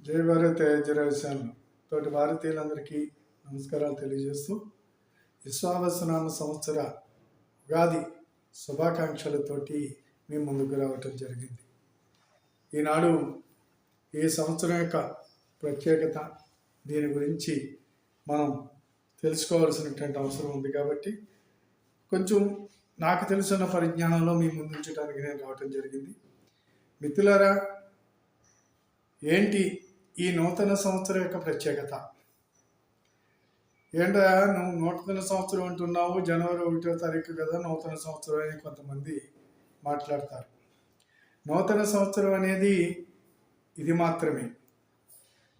జై భారత్ జయశాన్ తోటి భారతీయులందరికీ నమస్కారాలు తెలియజేస్తూ విశ్వావసనామ సంవత్సర ఉగాది శుభాకాంక్షలతోటి మీ ముందుకు రావటం జరిగింది. ఈనాడు ఈ సంవత్సరం యొక్క ప్రత్యేకత దీని గురించి మనం తెలుసుకోవాల్సినటువంటి అవసరం ఉంది. కాబట్టి కొంచెం నాకు తెలుసున్న పరిజ్ఞానంలో మీ ముందుంచడానికి నేను రావటం జరిగింది. మిత్రులారా, ఏంటి ఈ నూతన సంవత్సరం యొక్క ప్రత్యేకత? ఏంటా నువ్వు నూతన సంవత్సరం అంటున్నావు, జనవరి 1వ తారీఖు కదా నూతన సంవత్సరం అని కొంతమంది మాట్లాడతారు. నూతన సంవత్సరం అనేది ఇది మాత్రమే.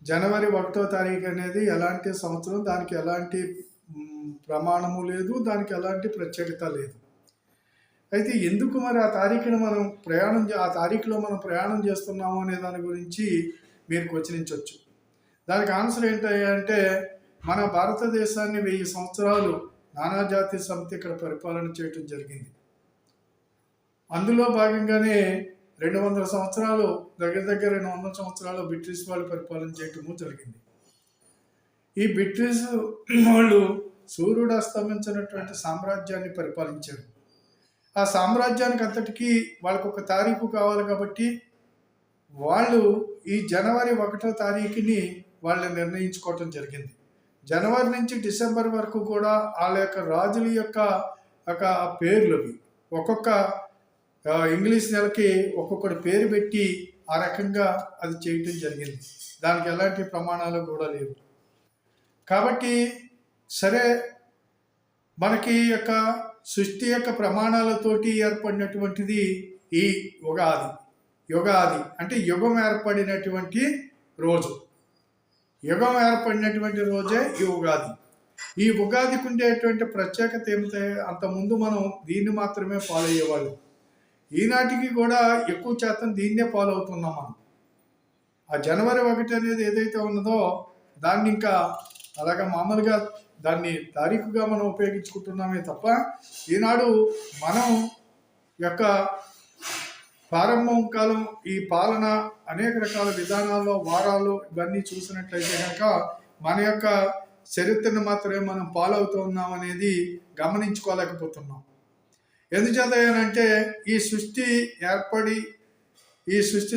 జనవరి 1వ తారీఖు అనేది ఎలాంటి సంవత్సరం, దానికి ఎలాంటి ప్రమాణము లేదు, దానికి ఎలాంటి ప్రత్యేకత లేదు. అయితే ఎందుకు మరి ఆ తారీఖును మనం ఆ తారీఖులో మనం ప్రయాణం చేస్తున్నాము అనే దాని గురించి మీరు క్వశ్చనించవచ్చు. దానికి ఆన్సర్ ఏంటంటే, మన భారతదేశాన్ని 1000 సంవత్సరాలు నానాజాతి సమితి ఇక్కడ పరిపాలన చేయటం జరిగింది. అందులో భాగంగానే 200 సంవత్సరాలు దగ్గర 200 సంవత్సరాలు బ్రిటిష్ వాళ్ళు పరిపాలన చేయటము జరిగింది. ఈ బ్రిటిష్ వాళ్ళు సూర్యుడు అస్తమించినటువంటి సామ్రాజ్యాన్ని పరిపాలించారు. ఆ సామ్రాజ్యానికి అంతటికీ వాళ్ళకు ఒక తారీఖు కావాలి కాబట్టి వాళ్ళు ఈ జనవరి 1వ తారీఖుని వాళ్ళు నిర్ణయించుకోవటం జరిగింది. జనవరి నుంచి డిసెంబర్ వరకు కూడా వాళ్ళ యొక్క రాజుల యొక్క పేర్లవి ఒక్కొక్క ఇంగ్లీష్ నెలకి ఒక్కొక్కటి పేరు పెట్టి ఆ రకంగా అది చేయటం జరిగింది. దానికి ఎలాంటి ప్రమాణాలు కూడా లేవు. కాబట్టి సరే, మనకి యొక్క సృష్టి యొక్క ప్రమాణాలతోటి ఏర్పడినటువంటిది ఈ యుగాది అంటే యుగం ఏర్పడినటువంటి రోజు. యుగం ఏర్పడినటువంటి రోజే ఈ ఉగాది. ఈ ఉగాదికి ఉండేటువంటి ప్రత్యేకత ఏమిటంటే, అంతకుముందు మనం దీన్ని మాత్రమే ఫాలో అయ్యేవాళ్ళు. ఈనాటికి కూడా ఎక్కువ శాతం దీన్నే ఫాలో అవుతున్నాం మనం. ఆ జనవరి 1 అనేది ఏదైతే ఉన్నదో దాన్ని ఇంకా అలాగా మామూలుగా దాన్ని తారీఖుగా మనం ఉపయోగించుకుంటున్నామే తప్ప, ఈనాడు మనం యొక్క ప్రారంభం కాలం ఈ పాలన అనేక రకాల విధానాల్లో వారాలు ఇవన్నీ చూసినట్లయితే కనుక మన యొక్క చరిత్రను మాత్రమే మనం ఫాలో అవుతూ ఉన్నాం అనేది గమనించుకోలేకపోతున్నాం. ఎందుచేత అంటే ఈ సృష్టి ఏర్పడి ఈ సృష్టి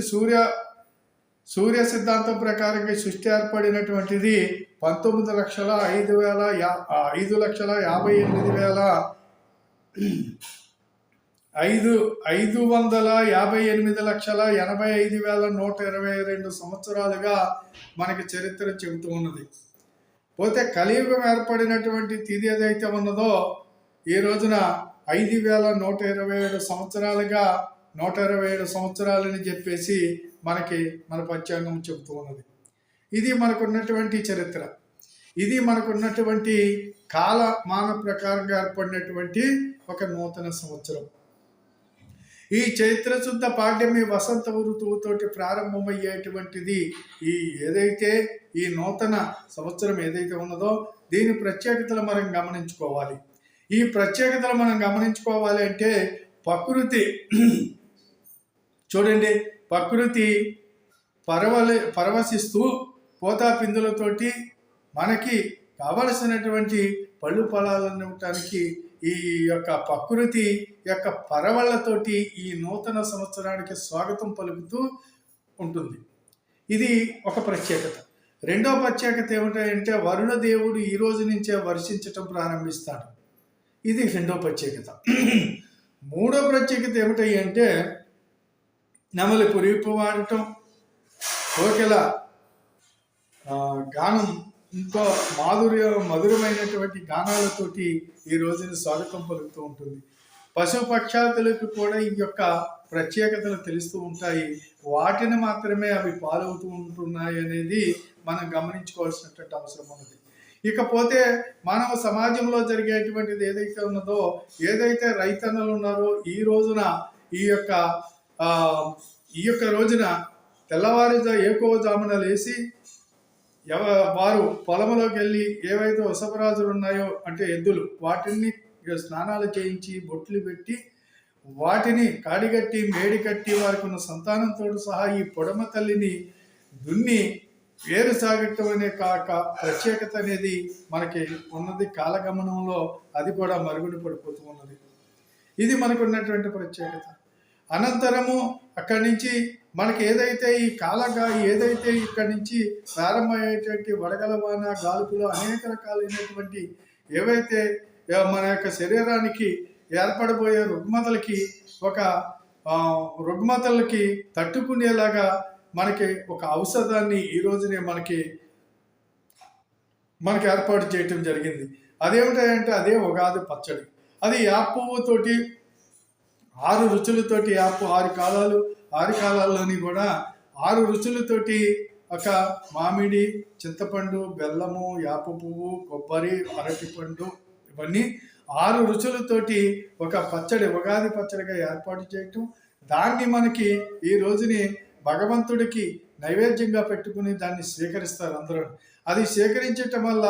సూర్య సిద్ధాంతం ప్రకారంగా సృష్టి ఏర్పడినటువంటిది 5,58,558,85,122 సంవత్సరాలుగా మనకి చరిత్ర చెబుతూ ఉన్నది. పోతే కలియుగం ఏర్పడినటువంటి తిథి ఏదైతే ఉన్నదో ఈ రోజున 5,127 సంవత్సరాలుగా 127 సంవత్సరాలని చెప్పేసి మన పంచాంగం చెబుతూ ఉన్నది. ఇది మనకున్నటువంటి చరిత్ర. ఇది మనకున్నటువంటి కాలమాన ప్రకారంగా ఏర్పడినటువంటి ఒక నూతన సంవత్సరం. ఈ చైత్ర శుద్ధ పాడ్యమి వసంత ఋతువుతోటి ప్రారంభమయ్యేటువంటిది ఏదైతే ఈ నూతన సంవత్సరం ఏదైతే ఉన్నదో దీని ప్రత్యేకతలు మనం గమనించుకోవాలి. ఈ ప్రత్యేకతలు మనం గమనించుకోవాలి అంటే ప్రకృతి చూడండి, ప్రకృతి పరవశిస్తూ పోతా పిందులతోటి మనకి కావలసినటువంటి పళ్ళు ఫలాలను ఇవ్వటానికి ఈ యొక్క ప్రకృతి యొక్క పరవళ్లతోటి ఈ నూతన సంవత్సరానికి స్వాగతం పలుకుతూ ఉంటుంది. ఇది ఒక ప్రత్యేకత. రెండో ప్రత్యేకత ఏమిటంటే వరుణదేవుడు ఈ రోజు నుంచే వర్షించటం ప్రారంభిస్తాడు. ఇది రెండో ప్రత్యేకత. మూడో ప్రత్యేకత ఏమిటంటే నెమలి పురిపు వాడటం, కోకిల గానం, ఇంకో మధురమైనటువంటి గానాలతోటి ఈ రోజుని స్వాగతం పలుకుతూ ఉంటుంది. పశుపక్షాదులకు కూడా ఈ యొక్క ప్రత్యేకతలు తెలుస్తూ ఉంటాయి. వాటిని మాత్రమే అవి పాలవుతూ ఉంటున్నాయి అనేది మనం గమనించుకోవాల్సినటువంటి అవసరం ఉన్నది. ఇకపోతే మానవ సమాజంలో జరిగేటువంటిది ఏదైతే ఉన్నదో, ఏదైతే రైతన్నలు ఉన్నారో ఈ యొక్క రోజున ఏకోజామున లేచి వారు పొలంలోకి వెళ్ళి ఏవైతే వసపరాజులు ఉన్నాయో అంటే ఎద్దులు, వాటిని స్నానాలు చేయించి బొట్లు పెట్టి వాటిని కాడిగట్టి మేడి కట్టి వారికి ఉన్న సంతానంతో సహా ఈ పొడమ తల్లిని దున్ని వేరు సాగటం అనే ప్రత్యేకత అనేది మనకి ఉన్నది. కాలగమనంలో అది కూడా మరుగున పడిపోతూ ఉన్నది. ఇది మనకు ఉన్నటువంటి ప్రత్యేకత. అనంతరము అక్కడి నుంచి మనకి ఏదైతే ఈ ఏదైతే ఇక్కడి నుంచి ప్రారంభమయ్యేటువంటి వడగల వాన, గాలుపులు, అనేక రకాలైనటువంటి ఏవైతే మన యొక్క శరీరానికి ఏర్పడబోయే రుగ్మతలకి తట్టుకునేలాగా మనకి ఒక ఔషధాన్ని ఈ రోజునే మనకి ఏర్పాటు చేయటం జరిగింది. అదేమిటంటే అదే ఉగాది పచ్చడి. అది యాప పువ్వుతోటి 6 రుచులతోటి, 6 కాలాల్లోని కూడా 6 రుచులతోటి ఒక మామిడి, చింతపండు, బెల్లము, యాప పువ్వు, కొబ్బరి, అరటిపండు, ఇవన్నీ 6 రుచులతోటి ఒక పచ్చడి, ఉగాది పచ్చడిగా ఏర్పాటు చేయటం. దాన్ని మనకి ఈ రోజుని భగవంతుడికి నైవేద్యంగా పెట్టుకుని దాన్ని స్వీకరిస్తారు అందరూ. అది స్వీకరించటం వల్ల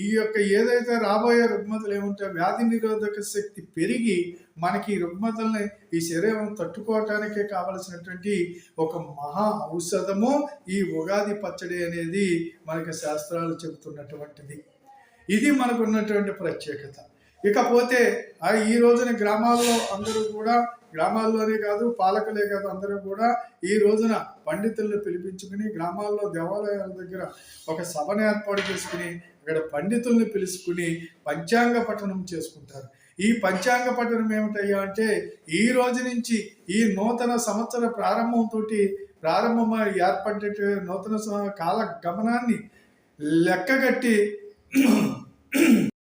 ఈ యొక్క ఏదైతే రాబోయే రుగ్మతలు ఏముంటాయో వ్యాధి నిరోధక శక్తి పెరిగి మనకి ఈ రుగ్మతల్ని ఈ శరీరం తట్టుకోవటానికే కావలసినటువంటి ఒక మహా ఔషధము ఈ ఉగాది పచ్చడి అనేది మనకి శాస్త్రాలు చెబుతున్నటువంటిది. ఇది మనకు ఉన్నటువంటి ప్రత్యేకత. ఇకపోతే ఈ రోజున గ్రామాల్లో అందరూ కూడా, గ్రామాల్లోనే కాదు పాలకులే కాదు, అందరూ కూడా ఈ రోజున పండితులను పిలిపించుకుని గ్రామాల్లో దేవాలయాల దగ్గర ఒక సభను ఏర్పాటు చేసుకుని అక్కడ పండితుల్ని పిలుచుకుని పంచాంగ పఠనం చేసుకుంటారు. ఈ పంచాంగ పఠనం ఏమిటయ్యా అంటే ఈ రోజు నుంచి ఈ నూతన సంవత్సర ప్రారంభమై ఏర్పడే నూతన కాల గమనాన్ని లెక్కగట్టి